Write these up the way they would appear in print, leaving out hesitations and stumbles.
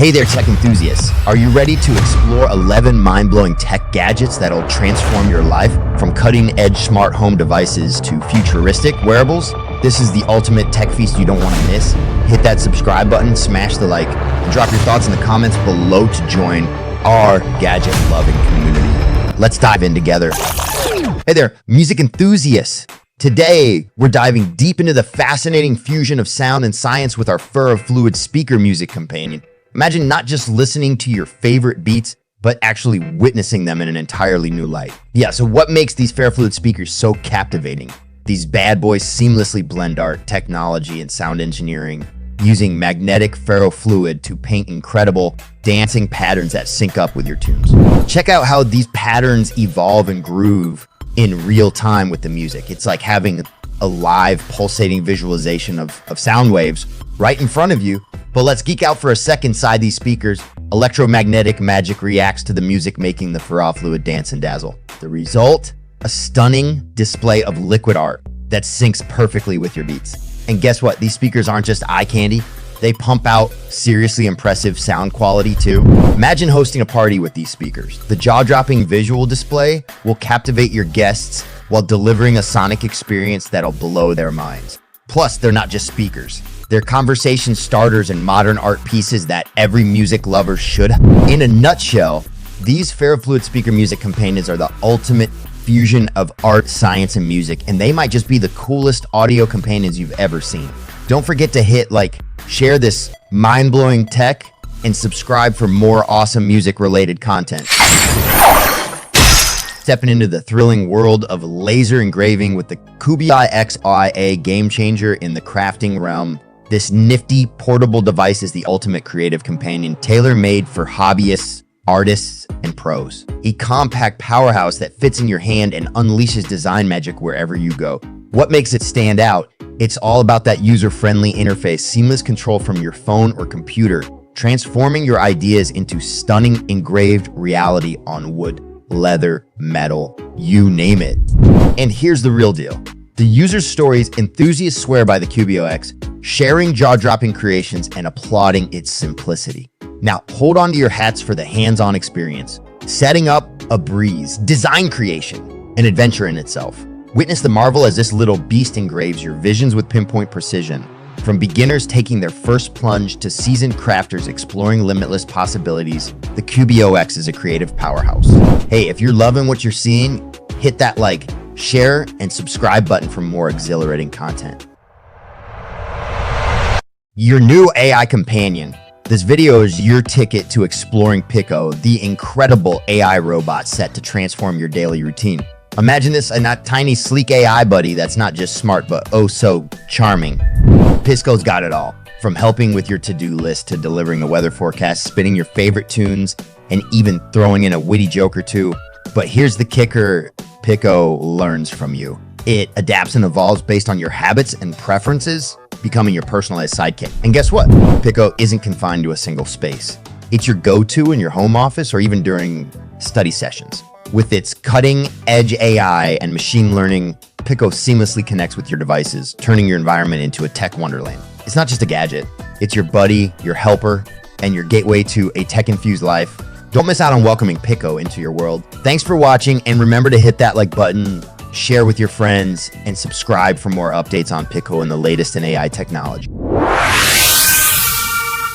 Hey there, tech enthusiasts. Are you ready to explore 11 mind-blowing tech gadgets that'll transform your life? From cutting-edge smart home devices to futuristic wearables, this is the ultimate tech feast you don't want to miss. Hit that subscribe button, smash the like, and drop your thoughts in the comments below to join our gadget-loving community. Let's dive in together. Hey there, music enthusiasts. Today, we're diving deep into the fascinating fusion of sound and science with our Furof fluid speaker music companion. Imagine not just listening to your favorite beats, but actually witnessing them in an entirely new light. Yeah, so what makes these ferrofluid speakers so captivating? These bad boys seamlessly blend art, technology, and sound engineering, using magnetic ferrofluid to paint incredible dancing patterns that sync up with your tunes. Check out how these patterns evolve and groove in real time with the music. It's like having a live pulsating visualization of sound waves right in front of you. But let's geek out for a second inside these speakers. Electromagnetic magic reacts to the music, making the ferrofluid dance and dazzle. The result? A stunning display of liquid art that syncs perfectly with your beats. And guess what? These speakers aren't just eye candy. They pump out seriously impressive sound quality too. Imagine hosting a party with these speakers. The jaw-dropping visual display will captivate your guests while delivering a sonic experience that'll blow their minds. Plus, they're not just speakers. They're conversation starters and modern art pieces that every music lover should have. In a nutshell, these ferrofluid speaker music companions are the ultimate fusion of art, science, and music, and they might just be the coolest audio companions you've ever seen. Don't forget to hit like, share this mind-blowing tech, and subscribe for more awesome music-related content. Stepping into the thrilling world of laser engraving with the KUB QBox, a game changer in the crafting realm. This nifty portable device is the ultimate creative companion, tailor-made for hobbyists, artists, and pros. A compact powerhouse that fits in your hand and unleashes design magic wherever you go. What makes it stand out? It's all about that user-friendly interface, seamless control from your phone or computer, transforming your ideas into stunning engraved reality on wood, leather, metal, you name it. And here's the real deal. The user stories enthusiasts swear by the QBox, sharing jaw-dropping creations and applauding its simplicity. Now, hold on to your hats for the hands-on experience. Setting up a breeze, design creation, an adventure in itself. Witness the marvel as this little beast engraves your visions with pinpoint precision. From beginners taking their first plunge to seasoned crafters exploring limitless possibilities, the QBox is a creative powerhouse. Hey, if you're loving what you're seeing, hit that like, share, and subscribe button for more exhilarating content. Your new AI companion. This video is your ticket to exploring PICO, the incredible AI robot set to transform your daily routine. Imagine this, a tiny, sleek AI buddy that's not just smart, but oh so charming. PICO's got it all, from helping with your to-do list to delivering a weather forecast, spinning your favorite tunes, and even throwing in a witty joke or two. But here's the kicker, PICO learns from you. It adapts and evolves based on your habits and preferences, becoming your personalized sidekick. And guess what? PICO isn't confined to a single space. It's your go-to in your home office or even during study sessions. With its cutting-edge AI and machine learning, PICO seamlessly connects with your devices, turning your environment into a tech wonderland. It's not just a gadget. It's your buddy, your helper, and your gateway to a tech-infused life. Don't miss out on welcoming PICO into your world. Thanks for watching, and remember to hit that like button, share with your friends, and subscribe for more updates on PICO and the latest in AI technology.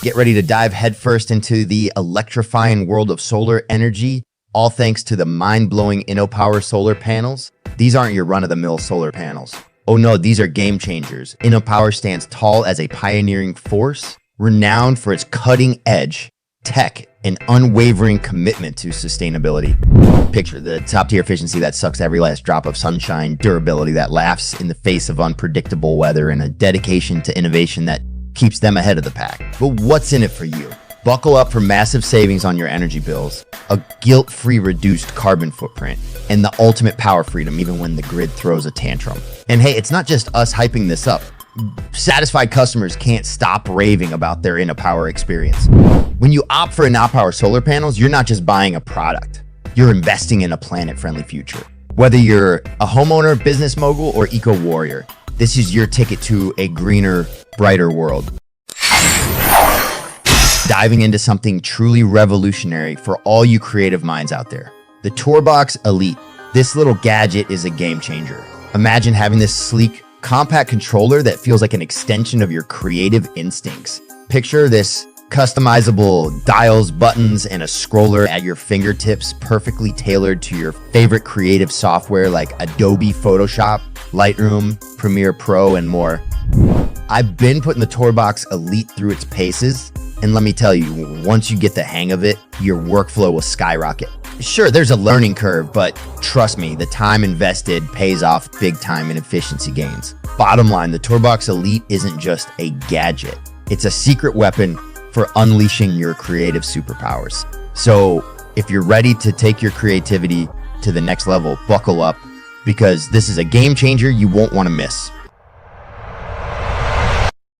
Get ready to dive headfirst into the electrifying world of solar energy, all thanks to the mind-blowing Inop Power solar panels. These aren't your run-of-the-mill solar panels. Oh no, these are game changers. Inop Power stands tall as a pioneering force, renowned for its cutting-edge tech and unwavering commitment to sustainability. Picture the top-tier efficiency that sucks every last drop of sunshine, durability that laughs in the face of unpredictable weather, and a dedication to innovation that keeps them ahead of the pack. But what's in it for you? Buckle up for massive savings on your energy bills, a guilt-free reduced carbon footprint, and the ultimate power freedom even when the grid throws a tantrum. And hey, it's not just us hyping this up. Satisfied customers can't stop raving about their Inop Power experience. When you opt for Inop Power solar panels, you're not just buying a product. You're investing in a planet-friendly future. Whether you're a homeowner, business mogul, or eco-warrior, this is your ticket to a greener, brighter world. diving into something truly revolutionary for all you creative minds out there. The Tourbox Elite. This little gadget is a game changer. Imagine having this sleek, compact controller that feels like an extension of your creative instincts. Picture this customizable dials, buttons, and a scroller at your fingertips, perfectly tailored to your favorite creative software like Adobe Photoshop, Lightroom, Premiere Pro, and more. I've been putting the Tourbox Elite through its paces, and let me tell you, once you get the hang of it, your workflow will skyrocket. Sure, there's a learning curve, but trust me, the time invested pays off big time in efficiency gains. Bottom line, the Tourbox Elite isn't just a gadget. It's a secret weapon for unleashing your creative superpowers. So if you're ready to take your creativity to the next level, buckle up, because this is a game changer you won't want to miss.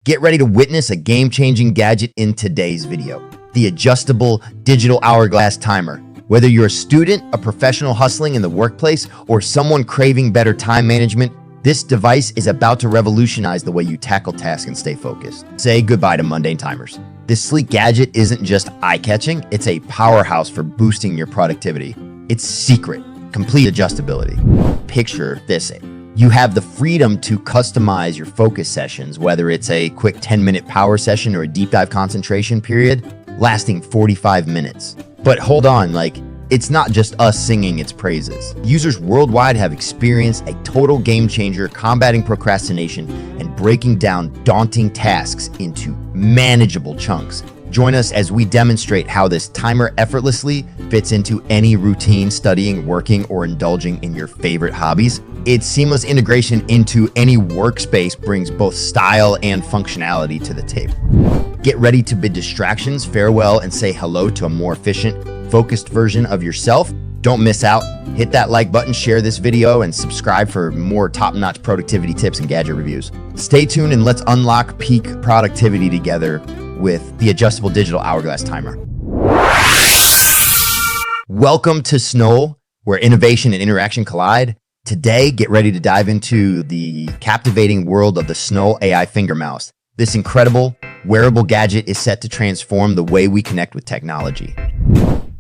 Get ready to witness a game-changing gadget in today's video, the adjustable digital hourglass timer. Whether you're a student, a professional hustling in the workplace, or someone craving better time management, this device is about to revolutionize the way you tackle tasks and stay focused. Say goodbye to mundane timers. This sleek gadget isn't just eye-catching, it's a powerhouse for boosting your productivity. It's secret, complete adjustability. Picture this. You have the freedom to customize your focus sessions, whether it's a quick 10-minute power session or a deep dive concentration period lasting 45 minutes. But hold on, it's not just us singing its praises. Users worldwide have experienced a total game changer combating procrastination and breaking down daunting tasks into manageable chunks. Join us as we demonstrate how this timer effortlessly fits into any routine, studying, working, or indulging in your favorite hobbies. Its seamless integration into any workspace brings both style and functionality to the table. Get ready to bid distractions farewell and say hello to a more efficient, focused version of yourself. Don't miss out. Hit that like button, share this video, and subscribe for more top-notch productivity tips and gadget reviews. Stay tuned and let's unlock peak productivity together with the adjustable digital hourglass timer. Welcome to Snow, where innovation and interaction collide. Today, get ready to dive into the captivating world of the Snow AI finger mouse. This incredible wearable gadget is set to transform the way we connect with technology.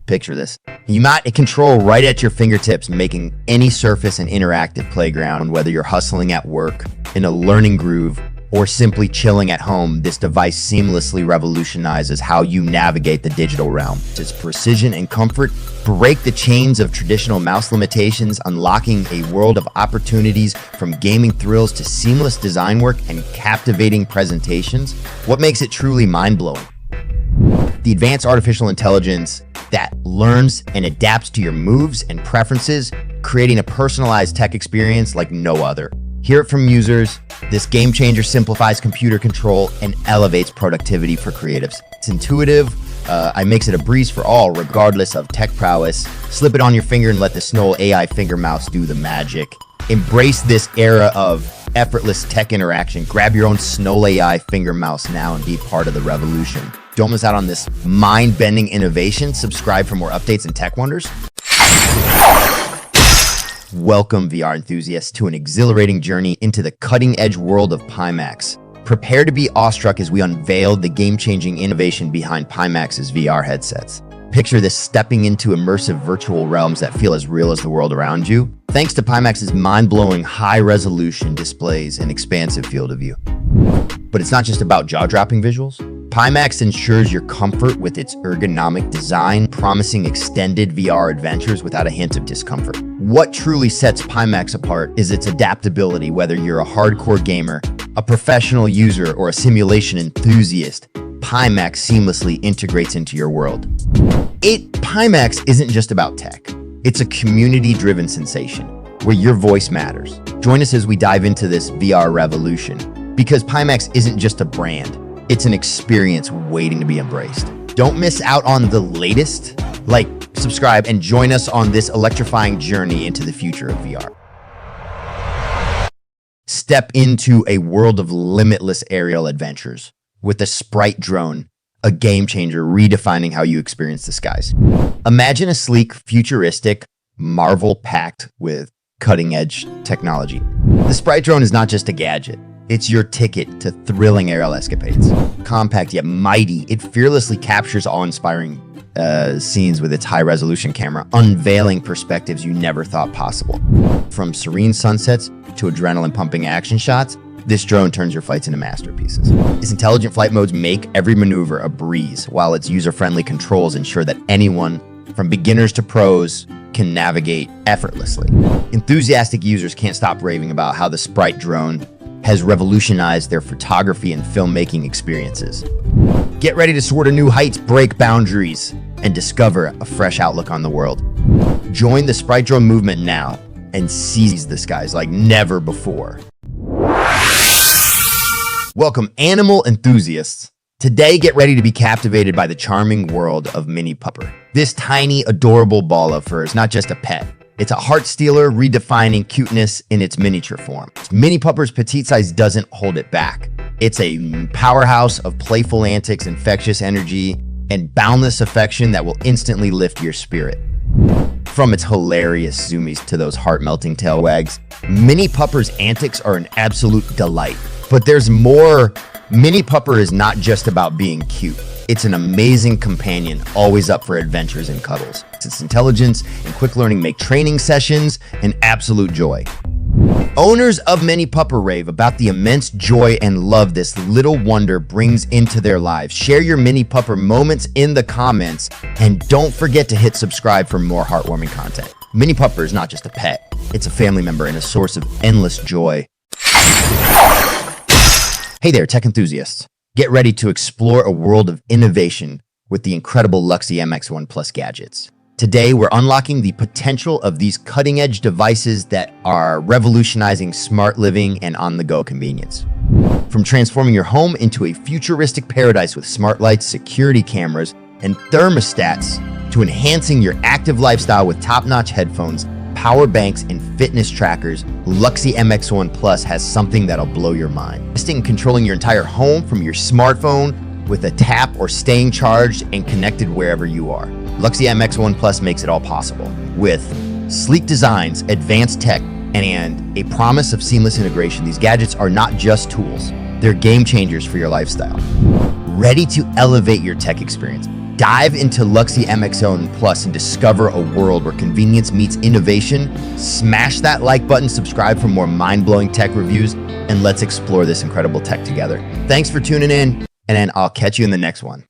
Picture this. You might control right at your fingertips, making any surface an interactive playground. Whether you're hustling at work, in a learning groove, or simply chilling at home, this device seamlessly revolutionizes how you navigate the digital realm. Its precision and comfort break the chains of traditional mouse limitations, unlocking a world of opportunities from gaming thrills to seamless design work and captivating presentations. What makes it truly mind-blowing? The advanced artificial intelligence that learns and adapts to your moves and preferences, creating a personalized tech experience like no other. Hear it from users. This game changer simplifies computer control and elevates productivity for creatives. It's intuitive. It makes it a breeze for all, regardless of tech prowess. Slip it on your finger and let the Snow AI finger mouse do the magic. Embrace this era of effortless tech interaction. Grab your own Snow AI finger mouse now and be part of the revolution. Don't miss out on this mind-bending innovation. Subscribe for more updates and tech wonders. Welcome, VR enthusiasts, to an exhilarating journey into the cutting-edge world of PiMax. Prepare to be awestruck as we unveil the game-changing innovation behind PiMax's VR headsets. Picture this: stepping into immersive virtual realms that feel as real as the world around you, thanks to PiMax's mind-blowing high-resolution displays and expansive field of view. But it's not just about jaw-dropping visuals. PiMax ensures your comfort with its ergonomic design, promising extended VR adventures without a hint of discomfort. What truly sets PiMax apart is its adaptability. Whether you're a hardcore gamer, a professional user, or a simulation enthusiast, PiMax seamlessly integrates into your world. PiMax isn't just about tech. It's a community-driven sensation where your voice matters. Join us as we dive into this VR revolution, because PiMax isn't just a brand. It's an experience waiting to be embraced. Don't miss out on the latest. Like, subscribe, and join us on this electrifying journey into the future of VR. Step into a world of limitless aerial adventures with the Sprite Drone, a game changer redefining how you experience the skies. Imagine a sleek, futuristic marvel packed with cutting-edge technology. The Sprite Drone is not just a gadget. It's your ticket to thrilling aerial escapades. Compact yet mighty, it fearlessly captures awe-inspiring scenes with its high-resolution camera, unveiling perspectives you never thought possible. From serene sunsets to adrenaline-pumping action shots, this drone turns your flights into masterpieces. Its intelligent flight modes make every maneuver a breeze, while its user-friendly controls ensure that anyone, from beginners to pros, can navigate effortlessly. Enthusiastic users can't stop raving about how the Sprite Drone has revolutionized their photography and filmmaking experiences. Get ready to soar to new heights, break boundaries, and discover a fresh outlook on the world. Join the Sprite Drone movement now and seize the skies like never before. Welcome, animal enthusiasts. Today, get ready to be captivated by the charming world of Mini Pupper. This tiny, adorable ball of fur is not just a pet. It's a heart stealer, redefining cuteness in its miniature form. Mini Pupper's petite size doesn't hold it back. It's a powerhouse of playful antics, infectious energy, and boundless affection that will instantly lift your spirit. From its hilarious zoomies to those heart-melting tail wags, Mini Pupper's antics are an absolute delight. But there's more. Mini Pupper is not just about being cute. It's an amazing companion, always up for adventures and cuddles. Its intelligence and quick learning make training sessions an absolute joy. Owners of Mini Pupper rave about the immense joy and love this little wonder brings into their lives. Share your Mini Pupper moments in the comments, and don't forget to hit subscribe for more heartwarming content. Mini Pupper is not just a pet, it's a family member and a source of endless joy. Hey there, tech enthusiasts. Get ready to explore a world of innovation with the incredible Luxy MX1 Plus gadgets. Today, we're unlocking the potential of these cutting-edge devices that are revolutionizing smart living and on-the-go convenience. From transforming your home into a futuristic paradise with smart lights, security cameras, and thermostats, to enhancing your active lifestyle with top-notch headphones, power banks, and fitness trackers, Luxy MX1 Plus has something that'll blow your mind. Testing and controlling your entire home from your smartphone with a tap or staying charged and connected wherever you are. Luxy MX1 Plus makes it all possible. With sleek designs, advanced tech, and a promise of seamless integration, these gadgets are not just tools, they're game changers for your lifestyle. Ready to elevate your tech experience? Dive into Luxy MX1 Plus and discover a world where convenience meets innovation. Smash that like button, subscribe for more mind-blowing tech reviews, and let's explore this incredible tech together. Thanks for tuning in, and I'll catch you in the next one.